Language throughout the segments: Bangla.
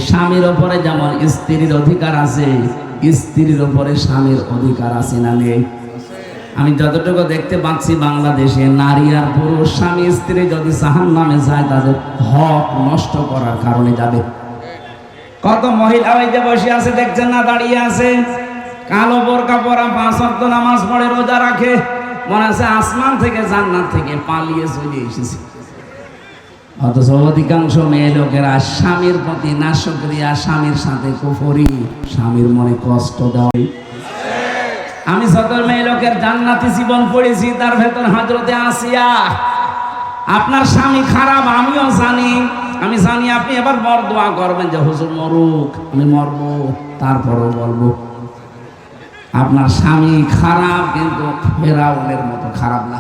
স্বামীর উপরে যেমন স্ত্রীর অধিকার আছে, স্ত্রীর উপরে স্বামীর অধিকার আছে না নেই? আমি যতটুকু দেখতে পাচ্ছি বাংলাদেশে নারী আর পুরুষ স্বামী স্ত্রী যদি জাহান্নামে যায় তাদের হক নষ্ট করার কারণে যাবে। কত মহিলা ওই যে বসে আছে দেখছেন না, দাঁড়িয়ে আছে, কালো বোরকা পরা, 5 ওয়াক্ত নামাজ পড়ে, রোজা রাখে, মনে আছে আসমান থেকে জান্নাত থেকে পালিয়ে চলে এসেছে। অথচ অধিকাংশ মেয়ে লোকেরা স্বামীর প্রতি নাশকরিয়া, স্বামীর সাথে কুফরি, স্বামীর মনে কষ্ট দেওয়া। আমি যত মেয়ে লোকের জান্নাতি জীবন পড়েছি তার ভেতর হযরতে আসিয়া। আপনার স্বামী খারাপ আমিও জানি, আমি জানি। আপনি এবার বড় দোয়া করবেন যে হুজুর মরুক, আমি মরবো, তারপরও বলবো আপনার স্বামী খারাপ, কিন্তু ফেরাউনের মতো খারাপ না।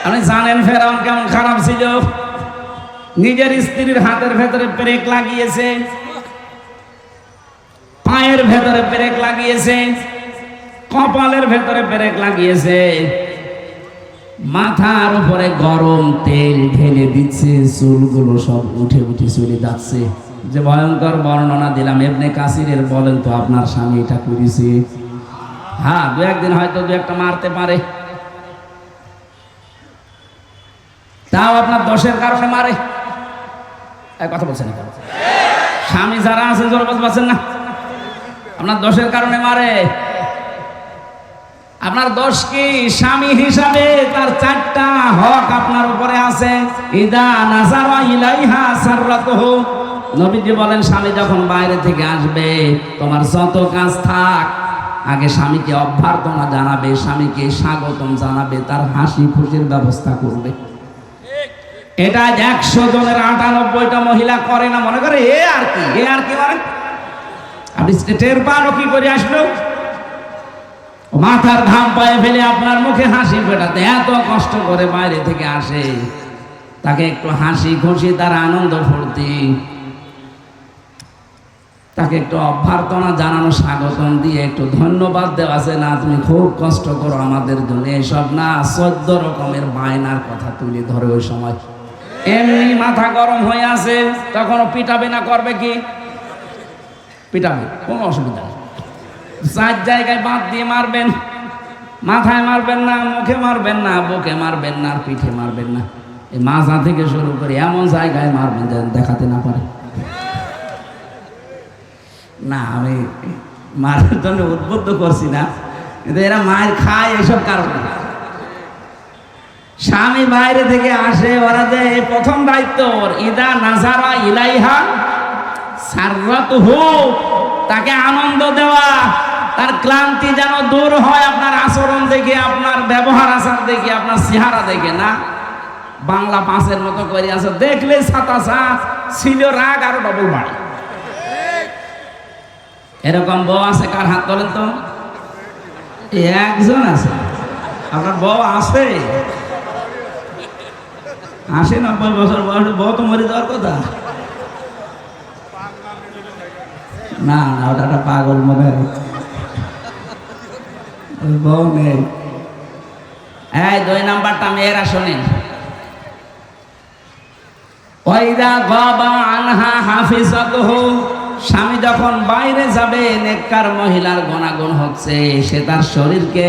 আপনি জানেন ফেরাউন কেমন খারাপ ছিল? নিজের স্ত্রীর হাতের ভেতরে পেরেক লাগিয়েছে, পায়ের ভেতরে পেরেক লাগিয়েছে, কপালের ভেতরে পেরেক লাগিয়েছে, মাথার উপরে গরম তেল ঢেলে দিচ্ছে, চুলগুলো সব উঠে উঠে চলে যাচ্ছে। যে ভয়ঙ্কর বর্ণনা দিলাম ইবনে কাসিরের, বলেন তো আপনার স্বামী এটা করেছে? হ্যাঁ, 2-1 দিন হয়তো 2-1টা মারতে পারে, তাও আপনার দোষের কারণে মারে। কথা বলছেন না? স্বামী যারা আছে জোর বলছেন না, আপনার দোষের কারণে মারে। আপনার দোষ কি? স্বামী হিসাবে তার 4টা হক আপনার উপরে আছে। ইদা নাযারা ইলাইহা সাররাতুহু, নবীজি বলেন স্বামী যখন বাইরে থেকে আসবে, তোমার যত কাজ থাক, আগে স্বামীকে অভ্যর্থনা জানাবে, স্বামীকে স্বাগতম জানাবে, তার হাসি খুশির ব্যবস্থা করবে। এটা 100 জনের 98টা মহিলা করে না, মনে করে এ আর কি, এ আর কি মানে। আপনি টের পান কি করে আসলো? মাথার ঘাম পায়ে ফেলে আপনার মুখে হাসি ফোটাতে এত কষ্ট করে বাইরে থেকে আসে, তাকে একটু হাসি খুশি, তার আনন্দ ফুর্তি, তাকে একটু অভ্যর্থনা জানানো, স্বাগতম দিয়ে একটু ধন্যবাদ দেওয়া আছে না, তুমি খুব কষ্ট করো আমাদের জন্য, এসব না 14 রকমের বায়নার কথা তুলে ধরে ওই সময়। এমনি মাথা গরম হয়ে আছে, তখনও পিটাবে না, করবে কি? পিটাবে, কোনো অসুবিধা নেই। 4 জায়গায় বাদ দিয়ে মারবেন, মাথায় মারবেন না, মুখে মারবেন না, বুকে মারবেন না, আর পিঠে মারবেন না, এই মাজা থেকে শুরু করে এমন জায়গায় মারবেন যেন দেখাতে না পারে। না, আমি মারার জন্য উদ্বুদ্ধ করছি না, কিন্তু এরা মায়ের খায় এসব কারণে। স্বামী বাইরে থেকে আসে, ওরা যে প্রথম দায়িত্ব ইদা নাযারা ইলাইহা সাররাতুহু, তাকে আনন্দ দেওয়া, তার ক্লান্তি যেন দূর হয় আপনার আচরণ দেখে, আপনার ব্যবহার আচার দেখে, আপনার চেহারা দেখে না। বাংলা 5-এর মতো করে আছে, দেখলে ছাতাছা ছিল, রাগ আরো ডবল বাড়ে। এরকম বউ আছে কার? হাত তোলেন তো। একজন আছে। আপনার বউ আছে? 80-90 বছর বয়সে বউ তো মরে যাওয়ার কথা। না না, ওটা একটা পাগল মনে হয়, বউ নেই। এই 2 নাম্বারটা মেয়েরা শোনেন। ওয়াইদা গাবা আনহা হাফিজাতুহু, স্বামী যখন বাইরে যাবে, নেককার মহিলার গুণাগুণ হচ্ছে সে তার শরীরকে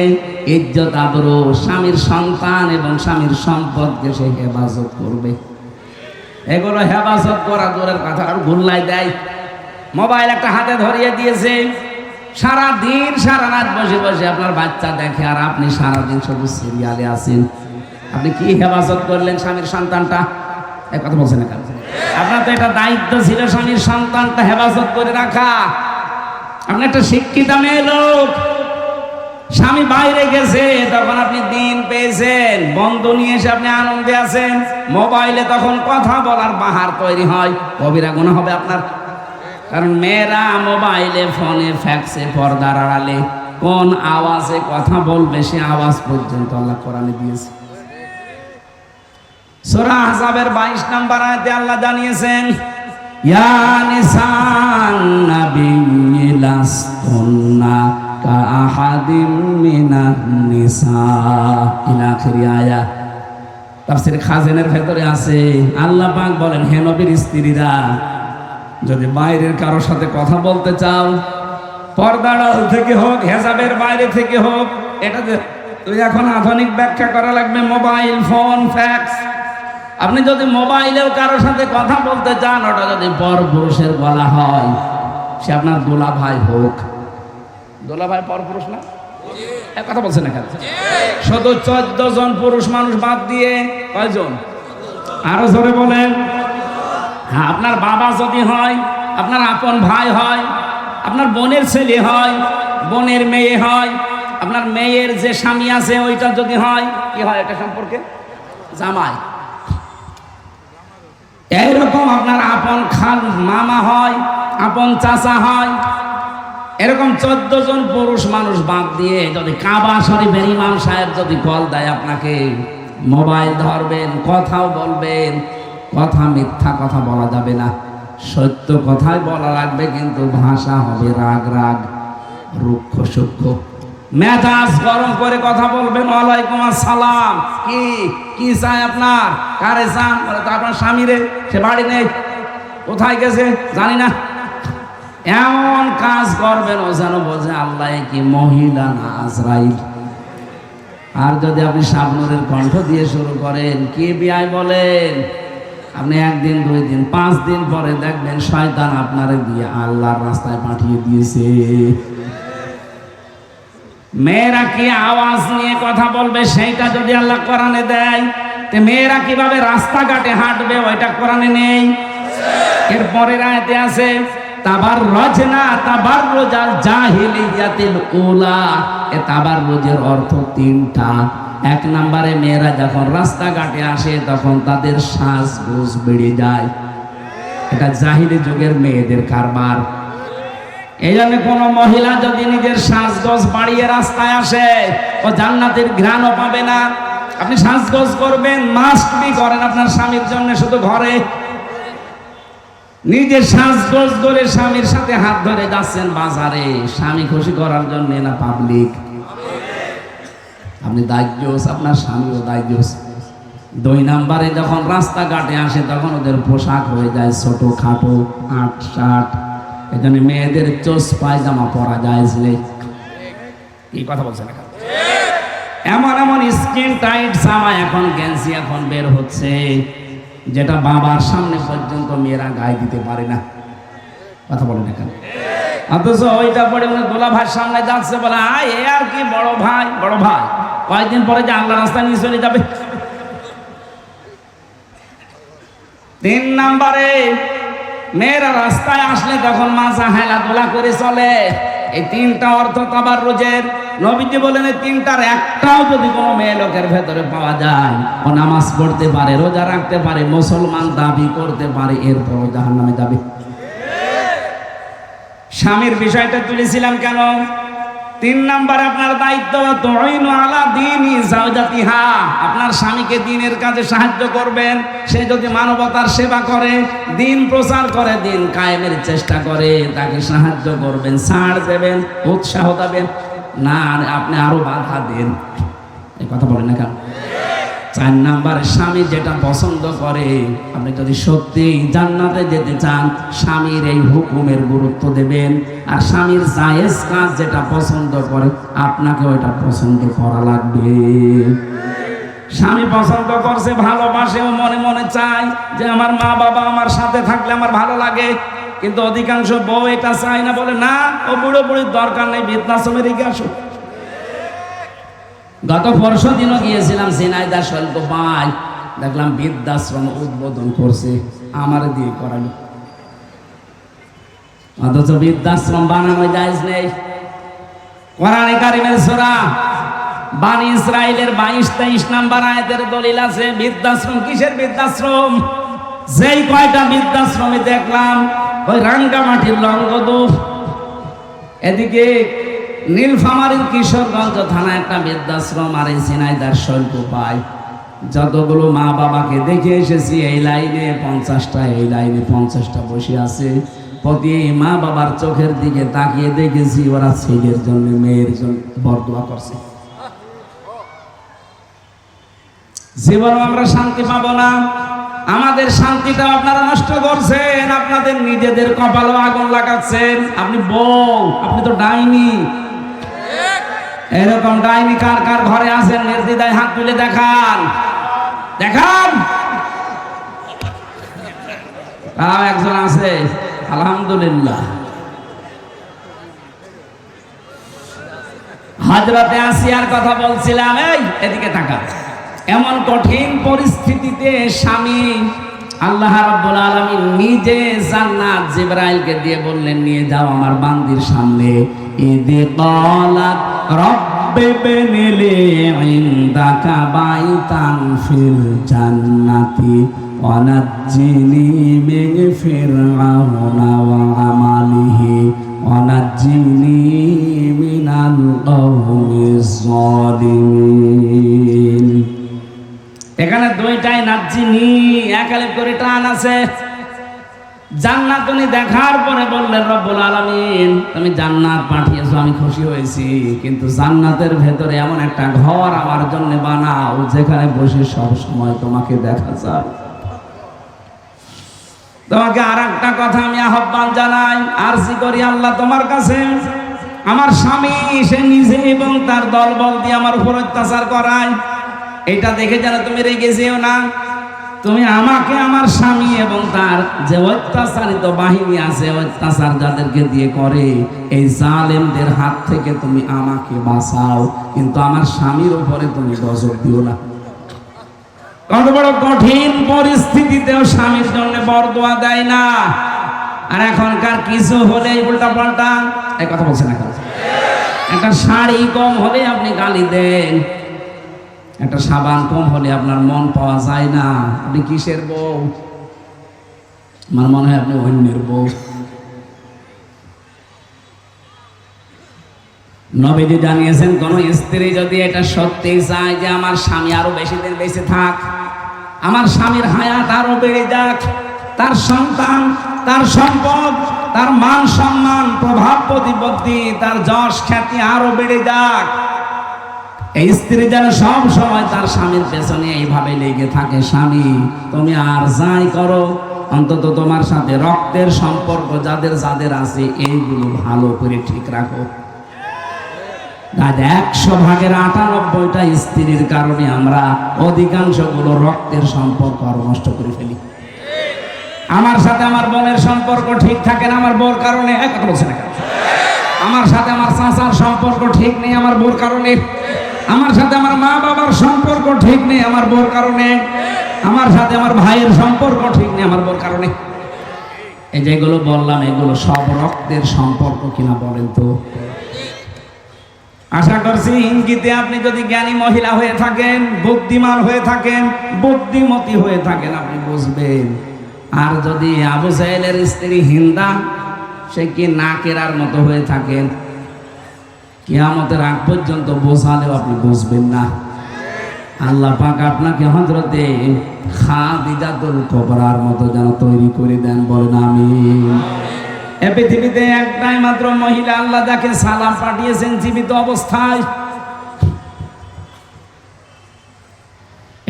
ইজ্জত আবরু, স্বামীর সন্তান এবং স্বামীর সম্পদকে সে হেফাজত করবে। এগুলো হেফাজত করা দূরের কথা, আর গুল্লাই দেয়। মোবাইল একটা হাতে ধরিয়ে দিয়েছে, সারা দিন সারা রাত বসে বসে আপনার বাচ্চা দেখে, আর আপনি সারাদিন শুধু সিরিয়ালে আছেন। আপনি কি হেফাজত করলেন স্বামীর সন্তানটা? এক কথা বলছেন না? আপনার তো এটা দায়িত্ব ছিল স্বামীর সন্তানটা হেফাজত করে রাখা। আপনি একটা শিক্ষিত মেয়ে লোক, স্বামী বাইরে গেছে, তখন আপনি দিন পেয়েছেন, বন্ধু নিয়ে এসে আপনি আনন্দে আছেন, মোবাইলে তখন কথা বলার বাহার তৈরি হয়, কবিরা গুনাহ হবে আপনার। কারণ মেয়েরা মোবাইলে, ফোনে, ফ্যাক্সে, পর্দার আড়ালে কোন আওয়াজে কথা বলবে সে আওয়াজ পর্যন্ত আল্লাহ কোরআনে দিয়েছে। সূরা আহজাবের 22 নম্বর আয়াতে আল্লাহ জানিয়েছেন, ইয়া নিসান নাবিয়্যি লাস্তুন্না কাআহাদিম মিনান নিসা, ইলা আখিরি আয়াত। তাফসীর খাজেনের ভেতরে আছে, আল্লাহ পাক বলেন, হে নবীর স্ত্রীরা, যদি বাইরের কারোর সাথে কথা বলতে চাও, পর্দার আড়াল থেকে হোক, হেজাবের বাইরে থেকে হোক, এটা যে তুই এখন আধুনিক ব্যাখ্যা করা লাগবে, মোবাইল ফোন, ফ্যাক্স। আপনি যদি মোবাইলেও কারোর সাথে কথা বলতে চান, ওটা যদি পরপুরুষের গলা হয়, সে আপনার দোলা ভাই হোক। দোলা ভাই পরপুরুষ না? কথা বলছেন না কেন? শুধু 14 জন পুরুষ মানুষ বাদ দিয়ে কয়জন? আরো জোরে বলেন। হ্যাঁ, আপনার বাবা যদি হয়, আপনার আপন ভাই হয়, আপনার বোনের ছেলে হয়, বোনের মেয়ে হয়, আপনার মেয়ের যে স্বামী আছে ওইটা যদি হয়, কি হয় এটা সম্পর্কে? জামাই। এইরকম আপনার আপন খাল মামা হয়, আপন চাচা হয়। এরকম 14 জন পুরুষ মানুষ বাদ দিয়ে যদি কাবা শরীফের ইমাম সাহেব যদি কল দেয় আপনাকে, মোবাইল ধরবেন, কথাও বলবেন। কথা মিথ্যা কথা বলা যাবে না, সত্য কথাই বলা লাগবে, কিন্তু ভাষা হবে রাগ রাগ, রুক্ষ সূক্ষ্ম। মেজাজ গরম করে কথা বলবেন। ওয়ালাইকুম আসসালাম, কি চাই আপনার? কারে চান? বলে তো আপনার স্বামীরে, সে বাড়ি নেই, কোথায় গেছে জানি না। এমন কাজ করবেন ও যেন বোঝে আল্লাহ কি মহিলা না আজরাইল। আর যদি আপনি শাবনূরের কণ্ঠ দিয়ে শুরু করেন, কি বিয়াই বলেন, আপনি 1 দিন 2 দিন 5 দিন পরে দেখবেন শয়তান আপনারে দিয়ে আল্লাহর রাস্তায় পাঠিয়ে দিয়েছে। মেয়েরা কি আওয়াজ নিয়ে কথা বলবে সেইটা যদি আল্লাহ কোরআনে দেয়, তে মেয়েরা কিভাবে রাস্তাঘাটে হাঁটবে ওইটা কোরআনে নেই। এর পরের আয়াতে আছে তাবাররাজনা তাবাররুজাল জাহিলিয়াতিল উলা। এ তাবাররুজের অর্থ 3টা। 1 নম্বরে মেয়েরা যখন রাস্তাঘাটে আসে তখন তাদের সাজগোজ বেড়ে যায়, এটা জাহিলি যুগের মেয়েদের কারবার। এই জন্য কোনো মহিলা যদি নিজের সাজগোজ বাড়িয়ে রাস্তায় আসে, ও জান্নাতের ঘ্রাণও পাবে না। আপনি সাজগোজ করবেন, মাস্ট বি করেন আপনার স্বামীর জন্য, শুধু ঘরে নিজের সাজগোজ করে স্বামীর সাথে হাত ধরে যাচ্ছেন বাজারে, স্বামী খুশি করার জন্য না পাবলিক? আপনি দায়িত্বস, আপনার স্বামীও দায়িত্বস। 2 নম্বরে যখন রাস্তাঘাটে আসে তখন ওদের পোশাক হয়ে যায় ছোট খাটো, 8-60। এই জন্য মেয়েদের চোস পায়জামা পরা যায়। এই কথা বলছেন না? এমন এমন স্কিন টাইট জামা এখন, গেঞ্জি এখন বের হচ্ছে, যেটা বাবার সামনে পর্যন্ত মেয়েরা গায়ে দিতে পারে না। কথা বলেন না কেন? অথচ ওইটা পরে দোলা ভাইয়ের সামনে যাচ্ছে, বলে আয় এ আর কি বড় ভাই, বড় ভাই। কয়েকদিন পরে যে আল্লাহ রাস্তায় নিয়ে চলে যাবে। 3 নম্বরে মেয়েরা রাস্তায় আসলে তখন মাজা হেলাধুলা করে চলে। এই 3টা অর্থ তাবাররুজের। নবীজি বলেন এই 3টার একটাও যদি কোনো মেয়ে লোকের ভেতরে পাওয়া যায়, ও নামাজ পড়তে পারে, রোজা রাখতে পারে, মুসলমান দাবি করতে পারে, এরপর জাহান্নামে যাবে। স্বামীর বিষয়টা তুলেছিলাম কেন? 3 নাম্বার আপনার দায়িত্ব, তুইনু আলা দীনি যাওজাতিহা। আপনার স্বামীকে দ্বীনের কাজে সাহায্য করবেন। সে যদি মানবতার সেবা করে, দ্বীন প্রচার করে, দ্বীন কায়েমের চেষ্টা করে, তাকে সাহায্য করবেন, ছাড় দেবেন, উৎসাহ দেবেন না, আপনি আরো বাধা দেন। এই কথা বলেন না কেন? 4 নাম্বার, স্বামী যেটা পছন্দ করে, আপনি যদি সত্যি জান্নাতে যেতে চান, স্বামীর এই হুকুমের গুরুত্ব দেবেন। আর স্বামীর জায়েজ কাজ যেটা পছন্দ করে, আপনাকে ওইটা পছন্দ করা লাগবে। স্বামী পছন্দ করছে, ভালোবাসে, ও মনে মনে চায় যে আমার মা বাবা আমার সাথে থাকলে আমার ভালো লাগে, কিন্তু অধিকাংশ বউ এটা চায় না, বলে না ও বুড়ো বুড়ির দরকার নেই, বৃদ্ধাশ্রমে রেখে আসো। গত পরশু দিনও গিয়েছিলাম ঝিনাইদহ শৈলকুপায়, দেখলাম বৃদ্ধাশ্রম উদ্বোধন করছে, আমার দিয়ে করালো। অথচ বৃদ্ধাশ্রম বানানো জায়েজ নেই। কোরআনে কারিমের সূরা বানি ইসরাইলের 22-23 নাম্বার আয়াতের দলিল আছে। বৃদ্ধাশ্রম কিসের বৃদ্ধাশ্রম? যেই কয়টা বৃদ্ধাশ্রমে দেখলাম, ওই রাঙ্গামাটির লঙ্গদুপ, এদিকে নীলফামারীর কিশোরগঞ্জ থানা একটা বৃদ্ধাশ্রম, আর এই ঝিনাইদহ শৈলকুপায় যতগুলো মা বাবাকে দেখে এসেছি, এই লাইনে 50টা, এই লাইনে 50টা বসে আছে। প্রতি মা বাবার চোখের দিকে তাকিয়ে দেখেছি ওরা ছেলের জন্য, মেয়ের জন্য বরদোয়া করছে। জীবন আমরা শান্তি পাবো না। আমাদের শান্তিটা আপনারা নষ্ট করছেন, আপনাদের নিজেদের কপালও আগুন লাগাচ্ছেন। আপনি বউ, আপনি তো ডাইনি। এরকম ডাইনি কার কার ঘরে আছেন? নির্দ্বিধায় হাত তুলে দেখান, দেখান। একজন আছে, আলহামদুলিল্লাহ। হযরতে আসিয়ার কথা বলছিলাম। এই এদিকে তাকা। এমন কঠিন পরিস্থিতিতে স্বামী আল্লাহ রাব্বুল আলামিন নিজে জান্নাত জিবরাইলকে দিয়ে বললেন, নিয়ে যাও আমার বান্দির সামনে। ইদি ক্বালাত রাব্বি বিনিলি ইনদাকা বাইতান ফিল জান্নাতি ওয়া নাজ্জিনি মিন ফিরআউনা ওয়া আমালিহি ওয়া নাজ্জিনি মিনাল কওমিজ যালিমিন। এখানে দুইটাই নাজ্জিনি, এক আলিফ করে টান আছে। জান্নাত উনি দেখার পরে বললেন, রব্বুল আলামিন তুমি জান্নাত পাঠিয়েছো, আমি খুশি হয়েছি, কিন্তু জান্নাতের ভেতরে এমন একটা ঘর আমার জন্য বানাও যেখানে বসে সব সময় তোমাকে দেখা যায়। তোমাকে আর একটা কথা আমি আহ্বান জানাই, আরজি করি আল্লাহ তোমার কাছে, আমার স্বামী সে নিজে এবং তার দলবল দিয়ে আমার উপর অত্যাচার করায়, এটা দেখে যেন তুমি রেগে যেও না। তুমি আমাকে, আমার স্বামী এবং তার যে অত্যাচারিত বাহিনী আছে, অত্যাচার যাদেরকে দিয়ে করে, এই জালেমদের হাত থেকে তুমি আমাকে বাঁচাও, কিন্তু আমার স্বামীর উপরে তুমি গজব দিও না। কত বড় কঠিন পরিস্থিতিতেও স্বামীর জন্য বরদোয়া দেয় না। আর এখনকার কিছু হলে উল্টা পাল্টা এই কথা বলছে না, একটা শাড়ি কম হলে আপনি গালি দেন, একটা সাবান কম হলে আপনার মন পাওয়া যায় না। আপনি কিসের বউ? আমার মনে হয় আপনি অন্যের বউ। নবীজি জানিয়েছেন, কোন স্ত্রী যদি এটা সত্যি চায় যে আমার স্বামী আরো বেশি দিন বেঁচে থাক, আমার স্বামীর হায়াত আরো বেড়ে যাক, তার সন্তান, তার সম্পদ, তার মান সম্মান, প্রভাব প্রতিপত্তি, তার যশ খ্যাতি আরো বেড়ে যাক, এই স্ত্রী যেন সব সময় তার স্বামীর পেছনে এইভাবে লেগে থাকে, স্বামী তুমি আর যাই করো, অন্তত তোমার সাথে রক্তের সম্পর্ক যাদের যাদের আছে এইগুলো ভালো করে ঠিক রাখো। 100 ভাগের 98টা স্ত্রীর কারণে আমরা অধিকাংশগুলো রক্তের সম্পর্ক আর নষ্ট করে ফেলি। আমার সাথে আমার বোনের সম্পর্ক ঠিক থাকে না আমার বোর কারণে, কথা বলছে না, আমার সাথে আমার চাচার সম্পর্ক ঠিক নেই আমার বোর কারণে, আমার সাথে আমার মা বাবার সম্পর্ক ঠিক নেই আমার বোর কারণে, আমার সাথে আমার ভাইয়ের সম্পর্ক ঠিক নেই আমার বোর কারণে। এই যেগুলো বললাম এগুলো সব রক্তের সম্পর্ক কিনা বলেন তো? আশা করছি ইঙ্গিতে আপনি যদি জ্ঞানী মহিলা হয়ে থাকেন, বুদ্ধিমান হয়ে থাকেন, বুদ্ধিমতী হয়ে থাকেন, আপনি বুঝবেন। আর যদি আবু জাহেলের স্ত্রী হিন্দা, সে কি নাকেরার মতো হয়ে থাকেন, কিয়ামতের আগ পর্যন্ত বোঝালেও আপনি বুঝবেন না। আল্লাহ পাক আপনাকে হযরতে খাদিজাতুল কুবরার মতো যেন তৈরি করে দেন, বলেন আমিন। এ পৃথিবীতে একটাই মাত্র মহিলা আল্লাহ যাকে সালাম পাঠিয়েছেন জীবিত অবস্থায়।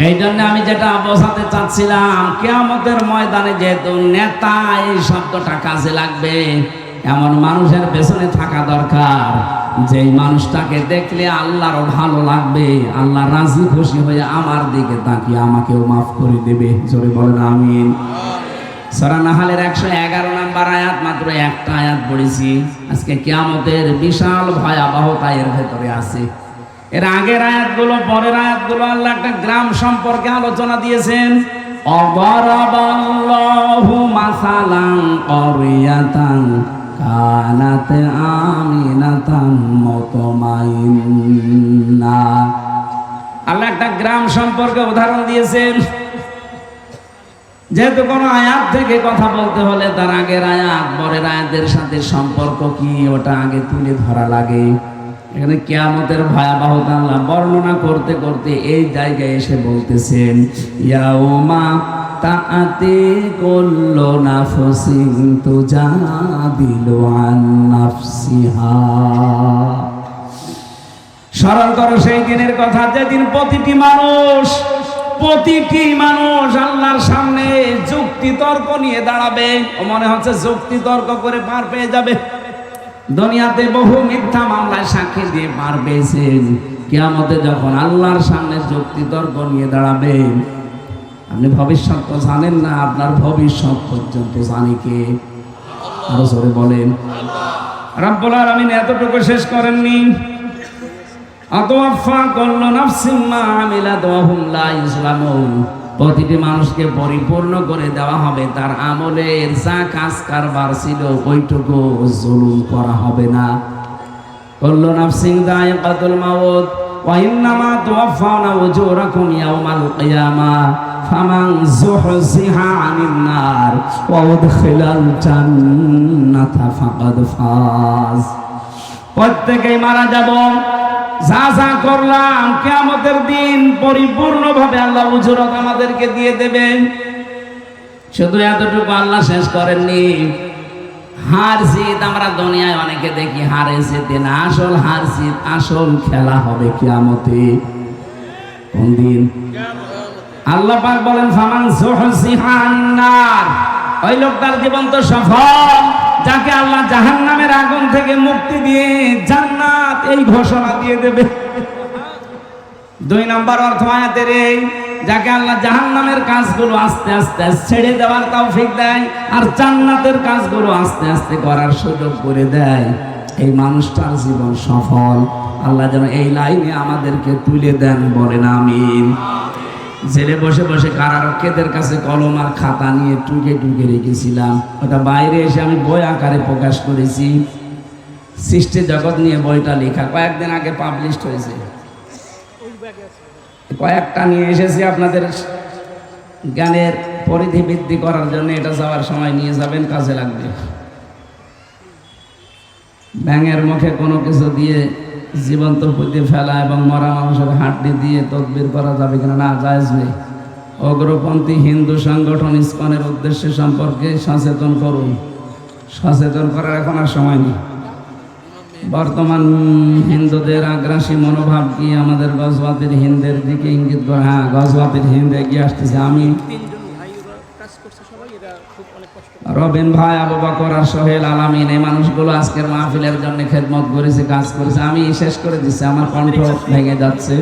এই জন্য আমি যেটা বোঝাতে চাচ্ছিলাম, কিয়ামতের ময়দানে যেহেতু নেতা এই শব্দটা কাজে লাগবে, এমন মানুষের পেছনে থাকা দরকার যেই মানুষটাকে দেখলে আল্লাহরও ভালো লাগবে, আল্লাহ রাজি খুশি হয়ে আমার দিকে তাকিয়ে আমাকেও মাফ করে দেবে। জোরে বলেন আমিন। সূরা নাহলের 111 নম্বর আয়াত, মাত্র একটা আয়াত পড়েছি। আজকে কিয়ামতের বিশাল ভয়াবহতা এর ভেতরে আছে। এর আগের আয়াতগুলো, পরের আয়াতগুলো আল্লাহ একটা গ্রাম সম্পর্কে আলোচনা দিয়েছেন। অবরাবাল্লাহু মাসালান ক্বরিয়াতান কানাত আমিনাতান মুতমাইন্না। আল্লাহ একটা গ্রাম সম্পর্কে উদাহরণ দিয়েছেন। যেহেতু কোনো আয়াত থেকে কথা বলতে হলে তার আগের আয়াত পরের আয়াতের সাথে সম্পর্ক কি ওটা আগে তুলে ধরা লাগে। এখানে কিয়ামতের ভয়াবহতা আল্লাহ বর্ণনা করতে করতে এই জায়গায় এসে বলতেছেন, ইয়াউমা তাআতি কুল্লু নাফসিন তুজাদিলু আন নাফসিহা। স্মরণ করো সেই দিনের কথা, যেদিন প্রতিটি মানুষ প্রতিটি মানুষ আল্লাহর সামনে যুক্তি তর্ক নিয়ে দাঁড়াবে। ও মনে হচ্ছে যুক্তি তর্ক করে পার পেয়ে যাবে। দুনিয়াতে বহু মিথ্যা মামলায় সাক্ষী দিয়ে পার পেয়েছেন, কিয়ামতে যখন আল্লাহর সামনে যুক্তি তর্ক নিয়ে দাঁড়াবেন, আপনি ভবিষ্যৎ তো জানেন না, আপনার ভবিষ্যৎ পর্যন্ত জানে কে? আরো জোরে বলেন। রব্বুল আলামিন এতটুকু শেষ করেননি, আতওয়াফা কুল্লু নাফসিন মা আমিলাত ওয়া হুম লা ইউজলামুন। প্রতিটি মানুষকে পরিপূর্ণ করে দেওয়া হবে তার আমলের যা কাজ কারবার ছিল, ওইটুকু জুলুম করা হবে না। কুল্লু নাফসিন যায়িকাতুল মাউত ওয়া ইন্নামা তুওয়াফাউনা উজুরাকুম ইয়াওমাল কিয়ামাহ ফামান যুহজিহা আনিন নার ওয়া উদখিলাল জান্নাতা ফাকাদ ফাজ। প্রত্যেকেই মারা যাব, যা যা করলাম কিয়ামতের দিন পরিপূর্ণভাবে আল্লাহ উজরত আমাদেরকে দিয়ে দেবেন। শুধু এতটুকু আল্লাহ শেষ করেননি, হার জিত আমরা দুনিয়ায় অনেকে দেখি হারে জিতে না, আসল হার জিত আসল খেলা হবে কিয়ামতে। কোন দিন? আল্লাহ পাক বলেন ফামান যুহজিহা আনিন নার, ওই লোকটার জীবন তো সফল যাকে আল্লাহ জাহান্নামের আগুন থেকে মুক্তি দিয়ে জান্নাত এই ঘোষণা দিয়ে দেবে। 2 নম্বর অর্থ আয়াতের এই, যাকে আল্লাহ জাহান্নামের কাজগুলো আস্তে আস্তে ছেড়ে দেওয়ার তৌফিক দেয় আর জান্নাতের কাজগুলো আস্তে আস্তে করার সুযোগ করে দেয়, এই মানুষটার জীবন সফল। আল্লাহ যেন এই লাইনে আমাদেরকে তুলে দেন, বলেন আমিন। জেলে বসে বসে কারারক্ষীদের কাছে কলম আর খাতা নিয়ে টুকে টুকে রেখেছিলাম, ওটা বাইরে এসে আমি বই আকারে প্রকাশ করেছি। সৃষ্টি জগৎ নিয়ে বইটা লেখা কয়েকদিন আগে পাবলিশড হয়েছে, কয়েকটা নিয়ে এসেছি আপনাদের জ্ঞানের পরিধি বৃদ্ধি করার জন্য। এটা যাওয়ার সময় নিয়ে যাবেন, কাজে লাগবে। ব্যাঙের মুখে কোনো কিছু দিয়ে জীবন্ত পুঁতে ফেলা এবং মরা মানুষের হাড্ডি দিয়ে তদবির করা যাবে কিনা? না, জায়েজ নেই। অগ্রপন্থী হিন্দু সংগঠন ইসকনের উদ্দেশ্য সম্পর্কে সচেতন করুন। সচেতন করার এখন আর সময় নেই। বর্তমান হিন্দুদের আগ্রাসী মনোভাব কি আমাদের গজওয়াতির হিন্দের দিকে ইঙ্গিত করে? হ্যাঁ, গজওয়াতির হিন্দ এগিয়ে আসতেছে। আমি রবিন ভাই, আবু বকর আর সোহেল আলামিন, এই মানুষগুলো আজকের মাহফিলের জন্য খেদমত করেছে, কাজ করেছে। আমি শেষ করে দিচ্ছি, আমার কণ্ঠ ভেঙে যাচ্ছে।